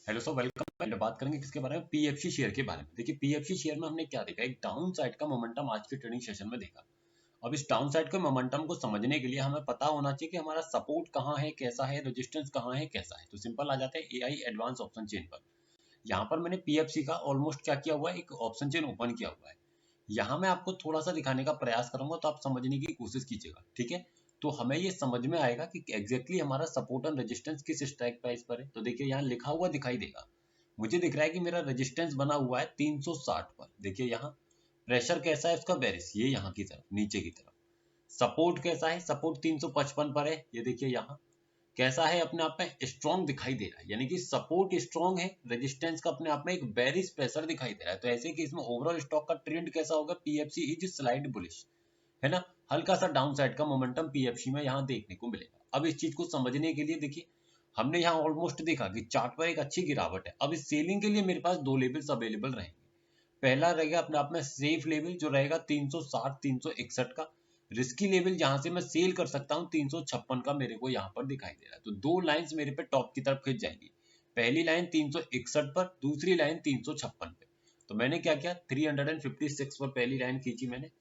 Hello sir, welcome. पहले बात करेंगे किसके बारे में, पीएफसी शेयर के बारे में। देखिए, पीएफसी शेयर में हमने क्या देखा, एक डाउन साइड का मोमेंटम आज के ट्रेडिंग सेशन में देखा। अब इस डाउन साइड के मोमेंटम को समझने के लिए हमें पता होना चाहिए कि हमारा सपोर्ट कहाँ है, कैसा है, रेजिस्टेंस कहाँ है, कैसा है। तो सिंपल आ जाते हैं एआई एडवांस ऑप्शन चेन पर। यहाँ पर मैंने पीएफसी का ऑलमोस्ट क्या किया हुआ है, एक ऑप्शन चेन ओपन किया हुआ है। यहाँ मैं आपको थोड़ा सा दिखाने का प्रयास करूंगा, तो आप समझने की कोशिश कीजिएगा, ठीक है। तो हमें ये समझ में आएगा कि एग्जैक्टली हमारा सपोर्ट एंड रेजिस्टेंस किस स्ट्राइक प्राइस पर है। तो देखिए, यहाँ लिखा हुआ दिखाई देगा। मुझे दिख रहा है कि मेरा रेजिस्टेंस बना हुआ है 360 पर। देखिए यहाँ प्रेशर कैसा है उसका, बेरिस, ये यहाँ की तरफ, नीचे की तरफ। सपोर्ट कैसा है, सपोर्ट 355 पर है। ये देखिए यहाँ कैसा है, अपने आप में स्ट्रॉन्ग दिखाई दे रहा है, यानी कि सपोर्ट स्ट्रॉन्ग है, रेजिस्टेंस का अपने आप में एक बेरिश प्रेशर दिखाई दे रहा है। तो ऐसे कि इसमें ओवरऑल स्टॉक का ट्रेंड कैसा होगा, पीएफसी इज स्लाइड बुलिश, है ना। हल्का सा डाउन साइड का मोमेंटम पीएफसी में यहाँ देखने को मिलेगा। अब इस चीज को समझने के लिए देखिए, हमने यहाँ ऑलमोस्ट देखा कि चार्ट पर एक अच्छी गिरावट है। अब इस सेलिंग के लिए मेरे पास दो लेवल्स अवेलेबल रहेंगे। पहला रहेगा अपने आप में सेफ लेवल, जो रहेगा 360 361 का। रिस्की लेवल जहां से मैं सेल कर सकता हूं 356 का, मेरे को यहाँ पर दिखाई दे रहा है। तो दो लाइंस मेरे पे टॉप की तरफ खिंच जाएंगी। पहली लाइन 361 पर, दूसरी लाइन 356 पे। तो मैंने क्या किया, 356 पर पहली लाइन खींची मैंने,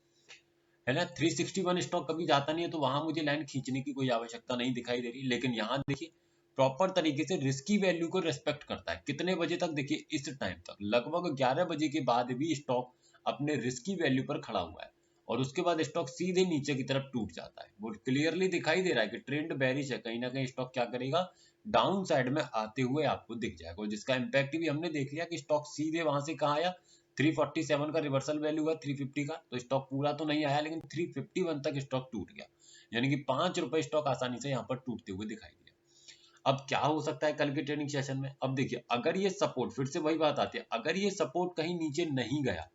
है ना। 361 स्टॉक कभी जाता नहीं है, तो वहां मुझे लाइन खींचने की कोई आवश्यकता नहीं दिखाई दे रही। लेकिन यहाँ देखिए, प्रॉपर तरीके से रिस्की वैल्यू को रेस्पेक्ट करता है। कितने बजे तक, देखिए इस टाइम तक लगभग 11 बजे के बाद भी स्टॉक अपने रिस्की वैल्यू पर खड़ा हुआ है। और उसके बाद स्टॉक सीधे नीचे की तरफ टूट जाता है। वो क्लियरली दिखाई दे रहा है कि ट्रेंड बेरिश है, कहीं ना कहीं स्टॉक क्या करेगा, डाउन साइड में आते हुए आपको दिख जाएगा। और जिसका इम्पैक्ट भी हमने देख लिया कि स्टॉक सीधे वहां से कहा आया, 347 का रिवर्सल वैल्यू हुआ 350 का। तो स्टॉक पूरा तो नहीं आया, लेकिन 351 तक स्टॉक टूट गया। यानी कि 5 रुपए स्टॉक आसानी से यहाँ पर टूटते हुए दिखाई दिया। अब क्या हो सकता है कल के ट्रेडिंग सेशन में, अब देखिए, अगर ये सपोर्ट, फिर से वही बात आती है, अगर ये सपोर्ट कहीं नीचे नहीं गया,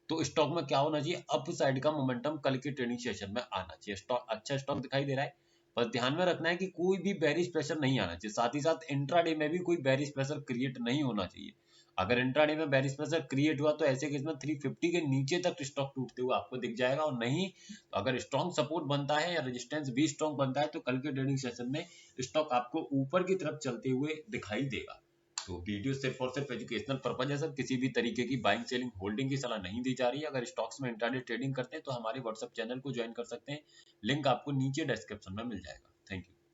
तो स्टॉक में क्या होना चाहिए, अप साइड का मोमेंटम कल के ट्रेडिंग सेशन में आना चाहिए। स्टॉक अच्छा स्टॉक दिखाई दे रहा है, पर ध्यान में रखना है कि कोई भी बेरिश प्रेशर नहीं आना चाहिए। साथ ही साथ इंट्राडे में भी कोई बेरिश प्रेशर क्रिएट नहीं होना चाहिए। अगर इंट्राडे में बेरिश प्रेशर क्रिएट हुआ, तो ऐसे केस में 350 के नीचे तक स्टॉक टूटते हुए आपको दिख जाएगा। और नहीं तो अगर स्ट्रॉन्ग सपोर्ट बनता है या रेजिस्टेंस भी स्ट्रॉन्ग बनता है, तो कल के ट्रेडिंग सेशन में स्टॉक आपको ऊपर की तरफ चलते हुए दिखाई देगा। तो वीडियो सिर्फ और सिर्फ एजुकेशनल पर्पज है सर, किसी भी तरीके की बाइंग सेलिंग होल्डिंग की सलाह नहीं दी जा रही है। अगर स्टॉक्स में इंट्राडे ट्रेडिंग करते हैं तो हमारे व्हाट्सएप चैनल को ज्वाइन कर सकते हैं। लिंक आपको नीचे डिस्क्रिप्शन में मिल जाएगा। Thank you.